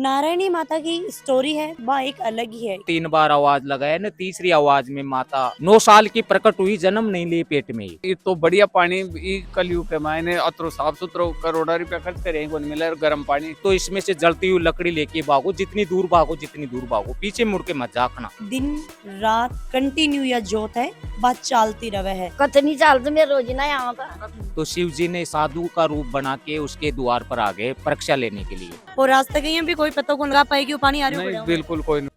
नारायणी माता की स्टोरी है वह एक अलग ही है। 3 बार आवाज लगाया ना, तीसरी आवाज में माता 9 साल की प्रकट हुई, जन्म नहीं लिए पेट में ही। ये तो बढ़िया पानी ई कलयुग के मायने अतरो साफ सुथरो करोड़ा रुपया खर्च करे को मिले और गर्म पानी। तो इसमें से जलती हुई लकड़ी लेके भागो, जितनी दूर भागो जितनी दूर भागो, पीछे मुड़ के मत झांकना। दिन रात कंटिन्यू या जोत है बात चलती रवे है। कतनी चाल तो मैं रोज ना यहाँ था। तो शिव जी ने साधु का रूप बना के उसके द्वार पर आ गए परीक्षा लेने के लिए। और आज तक यहाँ भी कोई पता को लगा पाए कि वो पानी आ रही नहीं हो। बिल्कुल कोई नहीं।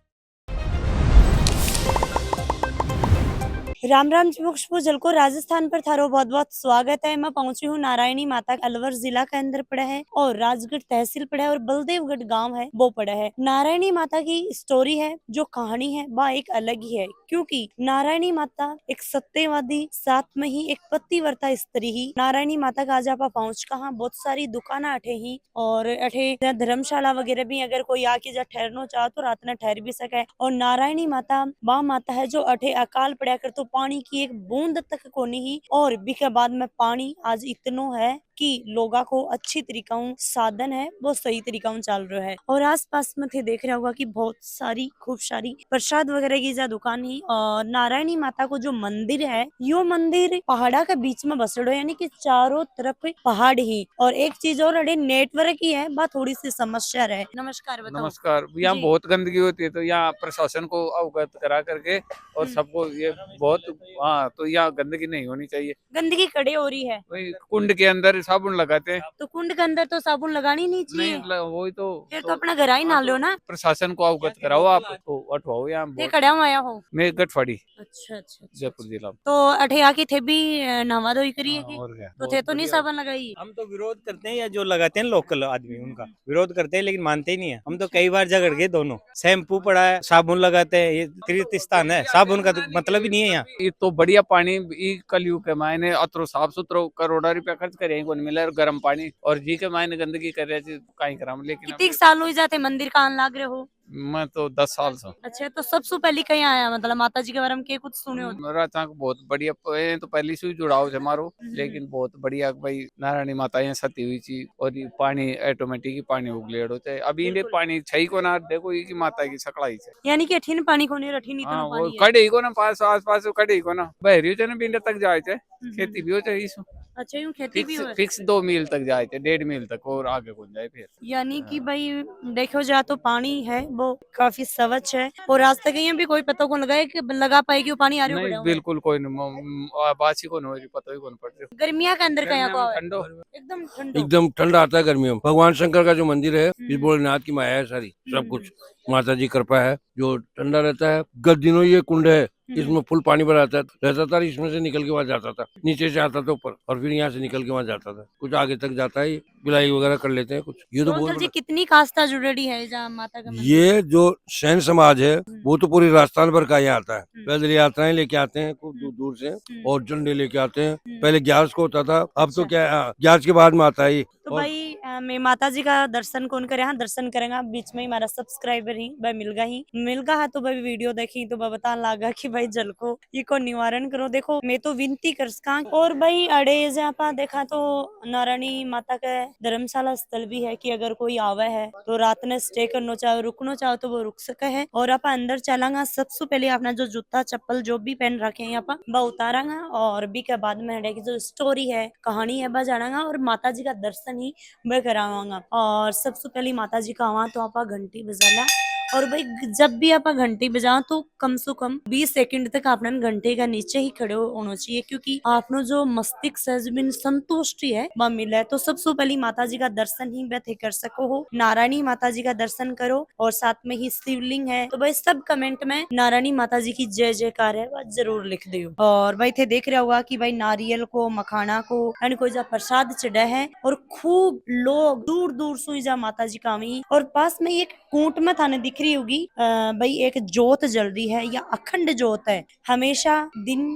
राम राम जी जल को राजस्थान पर थारो बहुत बहुत स्वागत है। मैं पहुंची हूँ नारायणी माता अलवर जिला के अंदर पड़ा है और राजगढ़ तहसील पड़ा है और बलदेवगढ़ गांव है वो पड़ा है। नारायणी माता की स्टोरी है जो कहानी है वह एक अलग ही है, क्योंकि नारायणी माता एक सत्यवादी साथ में ही एक पतिव्रता स्त्री ही। नारायणी माता का आज आप पहुँच कहा बहुत सारी दुकान अठे ही और अठे धर्मशाला वगैरह भी, अगर कोई आके जा ठहरना चाहो तो रात में ठहर भी सके। और नारायणी माता वह माता है जो अठे अकाल पड़ा कर तो पानी की एक बूंद तक को नहीं, और बीके बाद में पानी आज इतनो है कि लोगा को अच्छी तरीका साधन है वो सही तरीका चल रहा है। और आस पास में थे देख रहा होगा कि बहुत सारी खूब सारी प्रसाद वगैरह की जा दुकान ही। और नारायणी माता को जो मंदिर है यो मंदिर पहाड़ा के बीच में बसड़ो, यानी कि चारों तरफ पहाड़ ही। और एक चीज और अड़े नेटवर्क ही है वह थोड़ी सी समस्या रहे। नमस्कार बताओ। नमस्कार। यहाँ जी। बहुत गंदगी होती है तो यहाँ प्रशासन को अवगत करा करके और सबको ये बहुत तो यहाँ गंदगी नहीं होनी चाहिए। गंदगी कड़े हो रही है। वही कुंड के अंदर साबुन लगाते हैं। तो कुंड के अंदर तो साबुन लगानी नहीं चाहिए। वही तो फिर तो अपना घर ही ना लो ना। प्रशासन को अवगत कराओ आप तो अठवाओ यहाँ ये खड़ा हुआ आया हो। मैं गठवाड़ी अच्छा अच्छा। जयपुर जिला में। तो अठे आके थे भी नहवा धोई करी है कि? और क्या तो थे तो नहीं साबुन लगाई। हम तो विरोध करते हैं, या जो लगाते हैं लोकल आदमी उनका विरोध करते हैं, लेकिन मानते ही नहीं है। हम तो कई बार झगड़ गए दोनों। शैम्पू पड़ा है, साबुन लगाते हैं, ये तीर्थ स्थान है, साबुन का तो मतलब ही नहीं है यहाँ। ये तो बढ़िया पानी ई कलयुग के मायने अतरो साफ सुथरो करोड़ा रुपया खर्च करे को मिले और गर्म पानी, और जी के मायने गंदगी कर रहे कहीं करा। लेकिन कितने साल हुई जाते मंदिर का आन लाग रहे हो? मैं तो 10 साल से। अच्छा, तो सबसे पहले कहीं आया मतलब माता जी के बारे में के कुछ सुने हो? मेरा चाक बहुत बढ़िया तो पहली से ही जुड़ाव है मारो, लेकिन बहुत बढ़िया भाई नारायणी माता यहाँ सती हुई थी। और ये पानी ऑटोमेटिक ही पानी उगलेड़ होते है। अभी इन्हें पानी छई को ना देखो ये की माता की सकड़ाई से, यानी कि अठीन पानी को नहीं रठीन इतना हाँ वो पानी है। खड़े ही को ना पास आस पास खड़े ही को ना बहरी थे ना बिंडे तक जाए थे। खेती भी होते इस अच्छा, यूं खेती भी हो। फिक्स 2 मील तक जाए थे, 1.5 मील तक और आगे को जाए फिर। यानी कि भाई देखो जा तो पानी है वो काफी स्वच्छ है और आज तक यहाँ भी कोई पता को लगा है कि लगा पाएगी वो पानी आ रही नहीं हो। बिल्कुल कोई नहीं बासी को नहीं पता ही कौन पड़ रही। गर्मिया के अंदर कहीं को ठंडो एकदम ठंडो। एकदम ठंडा आता है गर्मियों में। भगवान शंकर का जो मंदिर है इस भोलेनाथ की माया है सारी, सब कुछ माता जी कृपा है जो ठंडा रहता है। गत दिनों ये कुंड है, इसमें फुल पानी भरा रहता था, इसमें से निकल के वहाँ जाता था, नीचे से आता था ऊपर और फिर यहाँ से निकल के वहाँ जाता था। कुछ आगे तक जाता है, बिलाई वगैरह कर लेते हैं कुछ। ये तो बहुत जी कितनी कास्ता जुड़ी है जहाँ माता का मंदिर? ये जो सैन समाज है वो तो पूरी राजस्थान भर का यहाँ आता है। पैदल यात्राएं लेके आते हैं खूब दूर दूर से और झंडे लेके आते हैं। पहले 11 को होता था, अब तो क्या 11 के बाद में आता है। तो भाई मैं माता जी का दर्शन कौन करे? हाँ दर्शन करेंगे। बीच में ही हमारा सब्सक्राइबर ही भाई मिलगा है तो भाई वीडियो देखी तो बता लगा कि भाई जल को ये को निवारण करो। देखो मैं तो विनती कर सका। और भाई अड़े जहाँ देखा तो नारायणी माता का धर्मशाला स्थल भी है कि अगर कोई आवे है तो रात में स्टे करना चाहो रुकना चाहो तो वो रुक सके है। और आप अंदर चलांगा सबसे पहले अपना जो जूता चप्पल जो भी पहन रखे हैं यहाँ वह उतारांगा और बी के बाद में की जो स्टोरी है कहानी है वह जानांगा और माता जी का दर्शन ही मैं करावांगा। और सबसे पहले माता जी का आवा तो आप घंटी बजाना। और भाई जब भी आप घंटी बजाओ तो कम से कम 20 सेकंड तक आपने घंटे का नीचे ही खड़े होना चाहिए, क्योंकि आपनो जो मस्तिष्क है संतुष्टि है वह मिले। तो सबसे पहले माता जी का दर्शन ही बैठे कर सको हो। नारायणी माता जी का दर्शन करो और साथ में ही शिवलिंग है तो भाई सब कमेंट में नारायणी माता जी की जय जयकार है वह जरूर लिख दो। और भाई थे देख रहा होगा कि भाई नारियल को मखाना को यानी कोई जा प्रसाद चढ़ा है और खूब लोग दूर दूर से जा माता जी का आवी। और पास में एक कूट में थाने दिख रही होगी भाई एक जोत जल रही है या अखंड जोत है, हमेशा दिन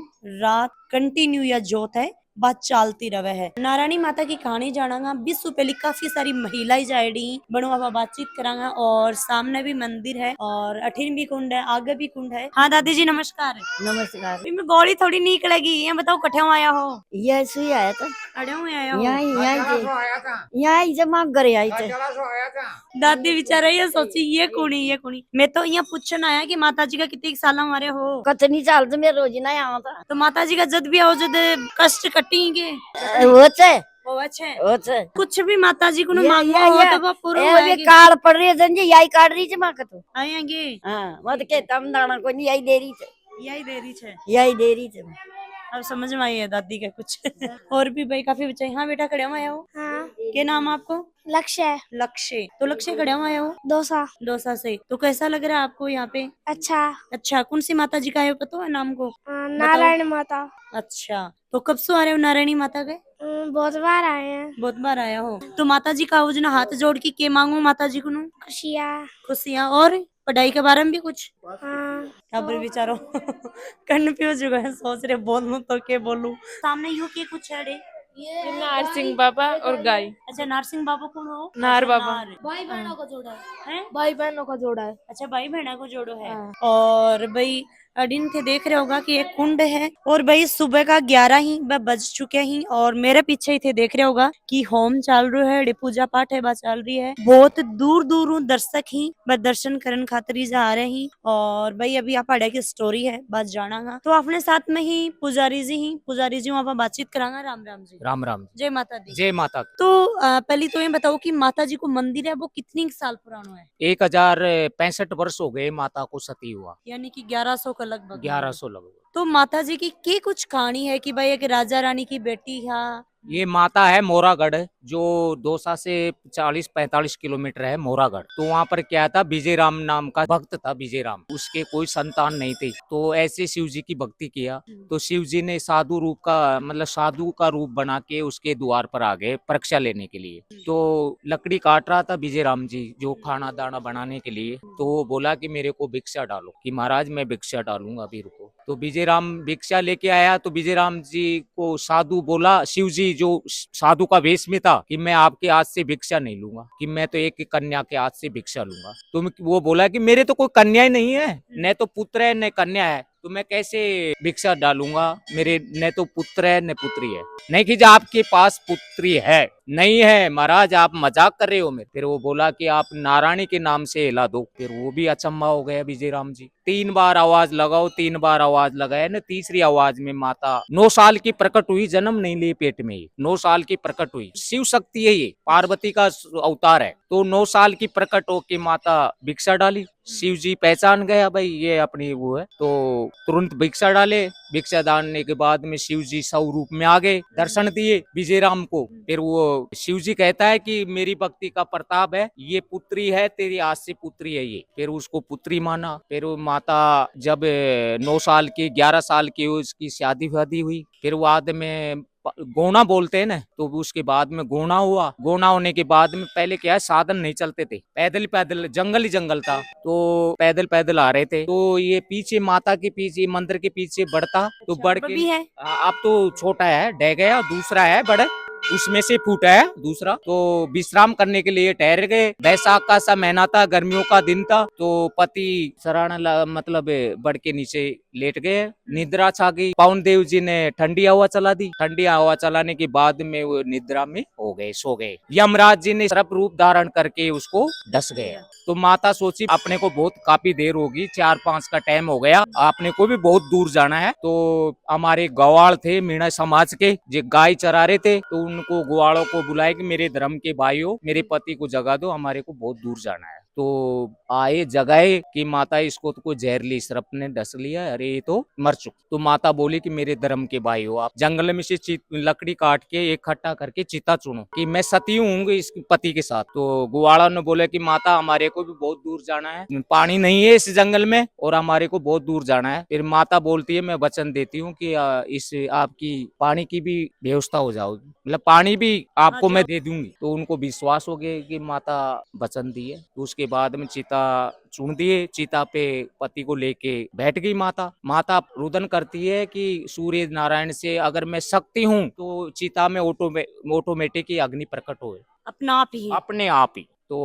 रात कंटिन्यू या जोत है बात चलती रवे है। नारायणी माता की कहानी जानांगा। विश्व पहले काफी सारी महिलाएं जाएडी बनो आप बातचीत करांगा और सामने भी मंदिर है और अठीन भी कुंड है, आगे भी कुंड है। हाँ दादी जी नमस्कार। नमस्कार। इनमें गौड़ी थोड़ी निकलेगी, ये बताओ कठे आया हो? ये सुई आया था अड़े हुए आया हो? यहाँ जब आप घर आई थे। दादी बेचारा ये सोची ये कुणी मैं तो यहाँ पूछन आया कि माता जी का कितने साल हमारे हो। कतनी साल तो मैं रोज ना आवा था। तो माता जी का जद भी आओ जद कष्ट कटेंगे होते होते कुछ भी माता जी को ये- मांगो ये- हो ये- तो वो पूरा ये होएगी। काल पड़ रही है जी यही काट रही है माँ का तो। आएंगे हाँ मत के तम दाना को नहीं यही दे रही थे यही देरी है। यही दे रही थे। अब समझ में आई है दादी का कुछ और भी भाई काफी बच्चे। हाँ बेटा खड़े हुए हो? हाँ क्या नाम है आपको? लक्ष्य है लक्ष्य। तो लक्ष्य खड़े हुए हो दोसा दौसा से। तो कैसा लग रहा है आपको यहाँ पे? अच्छा अच्छा कौन सी माता जी का है पता है नाम को? नारायण माता अच्छा तो कब से आ रहे हो नारायणी माता के? बहुत बार आए हैं बहुत बार आया हो। तो माता जी का ना हाथ जोड़ के मांगो माता जी को नु? खुशियाँ और पढ़ाई के बारे में भी कुछ? हाँ अब विचारो कंफ्यूज हो गए, सोच रहे बोलूं तो क्या बोलूं। सामने यू के कुछ है रे? नारसिंह बाबा और गाय। अच्छा नारसिंह बाबा कौन हो? नार अच्छा, बाबा। नार। भाई बहनों का जोड़ा हैं? भाई बहनों का जोड़ा है अच्छा भाई बहना को जोड़ो है। हाँ। और भाई अडिन थे देख रहे होगा कि एक कुंड है और भाई सुबह का 11 ही बज चुके ही और मेरे पीछे ही थे देख रहे होगा कि होम चल रहा है, पूजा पाठ है बात चल रही है। बहुत दूर दूर दर्शक ही बस दर्शन करन खातिर जा रहे ही। और भाई अभी आप पढ़े की स्टोरी है बात जाना तो अपने साथ में ही पुजारी जी वहाँ बातचीत करांगा। राम राम जी। राम राम। जय माता दी। जय माता। तो पहले तो ये बताओ कि माता जी को मंदिर है वो कितनी साल पुराना है? 1065 वर्ष हो गए माता को सती हुआ। यानी कि 1100 का लगभग। 1100 लगभग। तो माता जी की क्या कुछ कहानी है कि भाई एक राजा रानी की बेटी है? ये माता है मोरागढ़, जो दौसा से 40-45 किलोमीटर है मोरागढ़। तो वहाँ पर क्या था, विजय राम नाम का भक्त था विजय राम, उसके कोई संतान नहीं थी। तो ऐसे शिव जी की भक्ति किया तो शिव जी ने साधु रूप का मतलब साधु का रूप बना के उसके द्वार पर आ गए परीक्षा लेने के लिए। तो लकड़ी काट रहा था विजय राम जी जो खाना दाना बनाने के लिए। तो वो बोला कि मेरे को भिक्षा डालो, कि महाराज मैं भिक्षा डालूंगा अभी रुको। तो विजय राम भिक्षा लेके आया तो विजय राम जी को साधु बोला, शिव जी जो साधु का वेश में था, कि मैं आपके हाथ से भिक्षा नहीं लूंगा, कि मैं तो एक कन्या के हाथ से भिक्षा लूंगा। तो वो बोला कि मेरे तो कोई कन्या ही नहीं है, न तो पुत्र है न कन्या है, तो मैं कैसे भिक्षा डालूंगा? मेरे न तो पुत्र है न पुत्री है। नहीं कि जो आपके पास पुत्री है? नहीं है महाराज, आप मजाक कर रहे हो मेरे। फिर वो बोला कि आप नारायणी के नाम से हिला दो। फिर वो भी अचंभा हो गया विजय राम जी। 3 बार आवाज लगाओ, 3 बार आवाज लगाए न, तीसरी आवाज में माता 9 साल की प्रकट हुई, जन्म नहीं लिए पेट में ही, 9 साल की प्रकट हुई। शिव शक्ति है ये, पार्वती का अवतार है। तो 9 साल की प्रकट होके माता भिक्षा डाली। शिव जी पहचान गया भाई ये अपनी वो है, तो तुरंत भिक्षा डाले। भिक्षा डालने के बाद में शिव जी स्वरूप में आ गए, दर्शन दिए विजय राम को। फिर वो शिव जी कहता है कि मेरी भक्ति का प्रताप है, ये पुत्री है, तेरी आज से पुत्री है ये। फिर उसको पुत्री माना। फिर वो माता जब 9 साल की 11 साल की उसकी शादी वादी हुई। फिर वो बाद में गोना बोलते हैं ना, तो उसके बाद में गोना हुआ। गोना होने के बाद में पहले क्या है, साधन नहीं चलते थे, पैदल पैदल, जंगल ही जंगल था, तो पैदल पैदल आ रहे थे। तो ये पीछे माता के पीछे मंदिर के पीछे बढ़ता, तो बढ़ के भी है। अब तो छोटा है ढह गया, दूसरा है बड़ा, उसमें से फूटा है दूसरा। तो विश्राम करने के लिए ठहर गए। बैसाख का सा महीना था, गर्मियों का दिन था। तो पति सराहना मतलब बढ़ के नीचे लेट गए, निद्रा छा गई। पवन देव जी ने ठंडी हवा चला दी। ठंडी हवा चलाने के बाद में वो निद्रा में हो गए, सो गए। यमराज जी ने सर्प रूप धारण करके उसको डस गए। तो माता सोची अपने को बहुत काफी देर होगी, 4-5 का टाइम हो गया, अपने को भी बहुत दूर जाना है। तो हमारे गवाड़ थे मीणा समाज के, जो गाय चरा रहे थे, तो उनको गुआड़ों को बुलाए कि मेरे धर्म के भाइयों मेरे पति को जगा दो, हमारे को बहुत दूर जाना है। तो आए जगाए कि माता इसको तो कोई जहरीली सर्प ने डस लिया, अरे ये तो मर चुका। तो माता बोली कि मेरे धर्म के भाइयों आप जंगल में से लकड़ी काट के इकट्ठा करके चिता चुनो कि मैं सती हूँ इस पति के साथ। तो गुआड़ा ने बोले कि माता हमारे को भी बहुत दूर जाना है, पानी नहीं है इस जंगल में और हमारे को बहुत दूर जाना है। फिर माता बोलती है मैं वचन देती हूँ कि इस आपकी पानी की भी व्यवस्था हो जाओगी, मतलब पानी भी आपको मैं दे दूंगी। तो उनको विश्वास हो गया कि माता वचन दी है। तो उसके बाद में चिता चुन दिए, चिता पे पति को लेके बैठ गई माता। माता रुदन करती है कि सूर्य नारायण से अगर मैं सकती हूँ तो चिता में ऑटोमेटिक ही अग्नि प्रकट हो, अपना आप ही। अपने आप ही। तो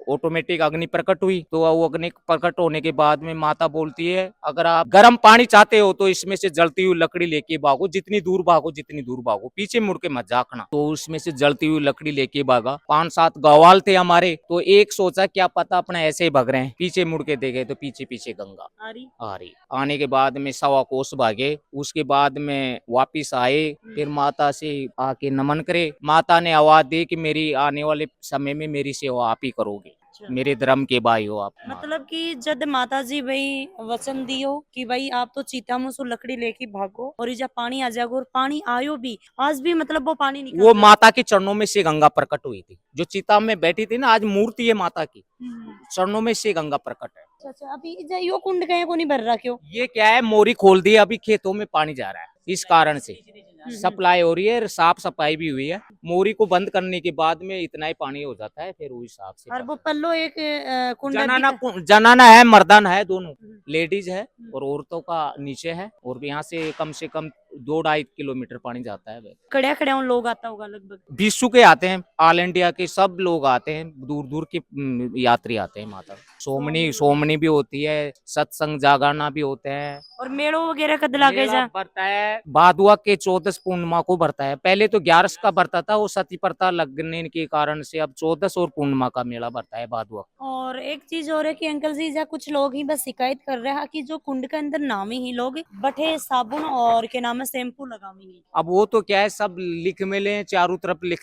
ऑटोमेटिक अग्नि प्रकट हुई। तो वो अग्नि प्रकट होने के बाद में माता बोलती है अगर आप गर्म पानी चाहते हो तो इसमें से जलती हुई लकड़ी लेके भागो, जितनी दूर भागो, जितनी दूर भागो, पीछे मुड़ के मत झांकना। तो उसमें से जलती हुई लकड़ी लेके भागा। 5-7 गवाल थे हमारे, तो एक सोचा क्या पता अपना ऐसे ही भाग रहे हैं, पीछे मुड़ के देखे तो पीछे पीछे गंगा आ रही। आने के बाद में 1.25 कोस भागे। उसके बाद में वापिस आए, फिर माता से आके नमन करे। माता ने आवाज दी कि मेरी आने वाले समय में मेरी सेवा आप ही करोगे, मेरे धर्म के भाई हो आप। मतलब कि जब माता जी भाई वचन दियो कि भाई आप तो चीता मुँह से लकड़ी लेके भागो और जब पानी आ जाएगा, और पानी आयो भी, आज भी मतलब वो पानी निकल वो रहा है। माता के चरणों में से गंगा प्रकट हुई थी। जो चिता में बैठी थी ना, आज मूर्ति है माता की, चरणों में से गंगा प्रकट है। अच्छा अच्छा, अभी यो कुंड कहीं को नहीं भर रहा क्यों? ये क्या है, मोरी खोल दी, अभी खेतों में पानी जा रहा है, इस कारण से सप्लाई हो रही है, साफ सफाई भी हुई है। मोरी को बंद करने के बाद में इतना ही पानी हो जाता है, फिर उस हिसाब से। और वो पल्लो एक कुंड जनाना है, मर्दाना है, दोनों लेडीज है और औरतों का नीचे है। और यहाँ से कम 2-2.5 किलोमीटर पानी जाता है। खड़े खड़े लोग आता होगा लगभग 20 के आते हैं, ऑल इंडिया के सब लोग आते हैं, दूर दूर के यात्री आते हैं। माता सोमनी भी होती है, सत्संग जागरणा भी होते हैं। और मेड़ो वगैरह कद लागे मेला जा भरता है भादुआ के 14 पूर्णिमा को भरता है। पहले तो 11 का भरता था, वो सती प्रथा लगने के कारण से अब 14 और पूर्णिमा का मेला भरता है भादुआ। और एक चीज और है कि अंकल जी जा कुछ लोग ही बस शिकायत कर रहे हैं कि जो कुंड के अंदर नामी ही लोग बठे साबुन और के नाम शैम्पू लगावी। अब वो तो क्या है, सब लिख मिले हैं, चारों तरफ लिख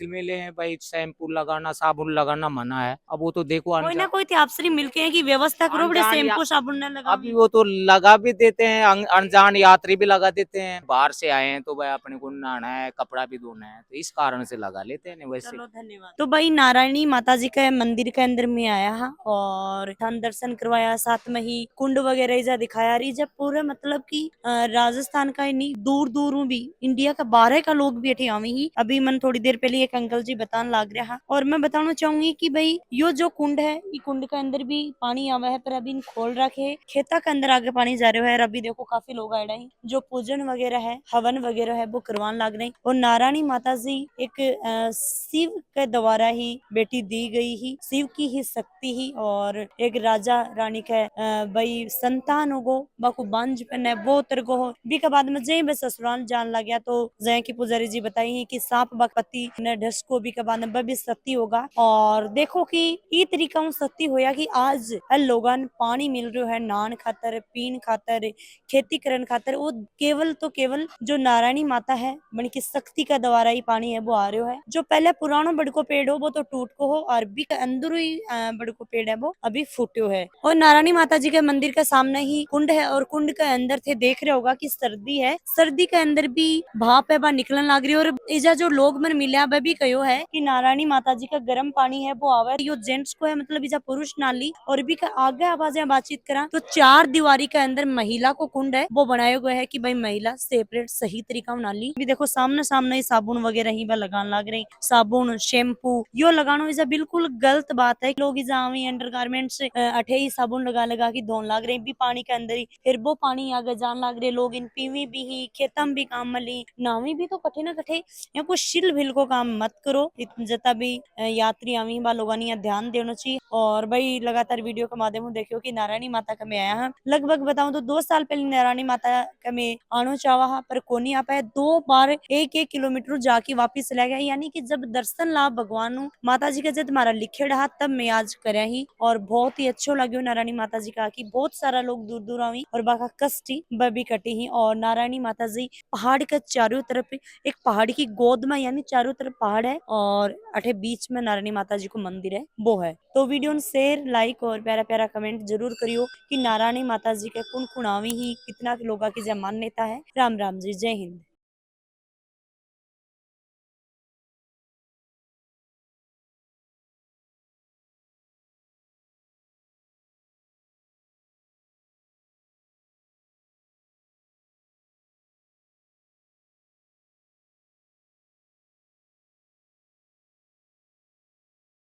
मिले हैं भाई शैम्पू लगाना, साबुन लगाना मना है। अब वो तो देखो कोई ना कोई आपसे मिलके है कि व्यवस्था करो बड़े शैम्पू साबुन न लगा। अभी वो तो लगा भी देते हैं, अनजान यात्री भी लगा देते हैं। बाहर से आए हैं तो भाई अपने को नहाना है, कपड़ा भी धोना है, तो इस कारण से लगा लेते हैं। वैसे चलो धन्यवाद। तो भाई नारायणी माता जी के मंदिर के अंदर में आया हा और हम दर्शन करवाया, साथ में ही कुंड वगैरह जा दिखाया रही। जब पूरे मतलब की राजस्थान का ही नहीं, दूर दूर भी इंडिया का 12 का लोग भी अठे आवे ही। अभी मन थोड़ी देर पहले एक अंकल जी बताने लग रहा, और मैं बताना चाहूंगी कि भाई यो जो कुंड है, ये कुंड के अंदर भी पानी आवा है, पर अभी खोल रखे खेता के अंदर आगे पानी जा रहा है। अभी देखो काफी लोग आए हैं, जो पूजन वगैरह है, हवन वगैरह है, वो करवान लग रहे। और नारायणी माता जी एक शिव के द्वारा ही बेटी दी गई ही, शिव की ही शक्ति ही, और एक राजा रानी के भाई संतान हो बाकू बांझ पन वो तरगो हो भी के बाद में जय बस ससुराल जान लग गया। तो जय की पुजारी जी बताई है कि सांप बकपति ने ढसको भी के बाद में भी सत्य होगा। और देखो कि ये तरीका सत्य होया कि आज लोगन पानी मिल रहा है नान खातर, पीन खातर, खेती करन खातर। वो केवल तो केवल जो नारायणी माता है बन की शक्ति का द्वारा ही पानी है वो आ रहा है। जो पहले पुरानो बड़को पेड़ हो वो तो टूट को हो, और भी अंदर ही बड़को पेड़ है वो अभी फूटो है। और नारायणी माता जी के मंदिर के सामने ही कुंड है, और कुंड के अंदर थे देख रहे होगा कि सर्दी है, सर्दी के अंदर भी भाप है निकलन लग रही है। और इजा जो लोग मन मिले वह भी कहो है कि नारायणी माता जी का गर्म पानी है वो आवे। यो जेंट्स को है मतलब इजा पुरुष नाली। और भी आगे आवाज बातचीत करा तो 4 दीवारी के अंदर महिला को कुंड है वो बनाया गया है कि भाई महिला सेपरेट सही तरीका नाली। भी देखो सामने सामने ही साबुन वगैरह ही लगाने लग रही, साबुन शैम्पू यो लगानो इजा बिल्कुल गलत बात है। लोग इजा आवी अंडरगारमेंट्स अठे ही साबुन लगा लगा के धोन लग रहे भी पानी के अंदर ही, फिर वो पानी आगे जान लग रहे। लोग इन पीवी भी ही, खेतम भी काम मली, नावी भी तो कठे ना कठे या कुछ शिल भिल को काम मत करो। जता भी यात्री आवी बा लोगों ने ध्यान देना चाहिए। और भाई लगातार वीडियो के माध्यम से देखियो कि नारायणी माता का मैं आया है। लगभग बताऊं तो 2 साल पहले नारायणी माता का मैं आनो चाहा पर कोनी आ पाया। 2 बार 1-1 किलोमीटर जाके वापिस चला गया। यानी कि जब दर्शन ला भगवान माता जी का जब हमारा लिखे रहा तब मैं आज करे ही, और बहुत ही अच्छो लगे नारायणी माता जी का। कि बहुत सारा लोग दूर दूर आवी और बाका कष्टी बबी कटी ही। और नारायणी माता जी पहाड़ के चारों तरफ, एक पहाड़ की गोद में, यानी चारों तरफ पहाड़ है और अठे बीच में नारायणी माता जी को मंदिर है वो है। तो वीडियो शेयर, लाइक और प्यारा प्यारा कमेंट जरूर करियो कि नारायणी माता जी के कुण कुणावी ही कितना लोगों की जय मान्यता है। राम राम जी, जय हिंद।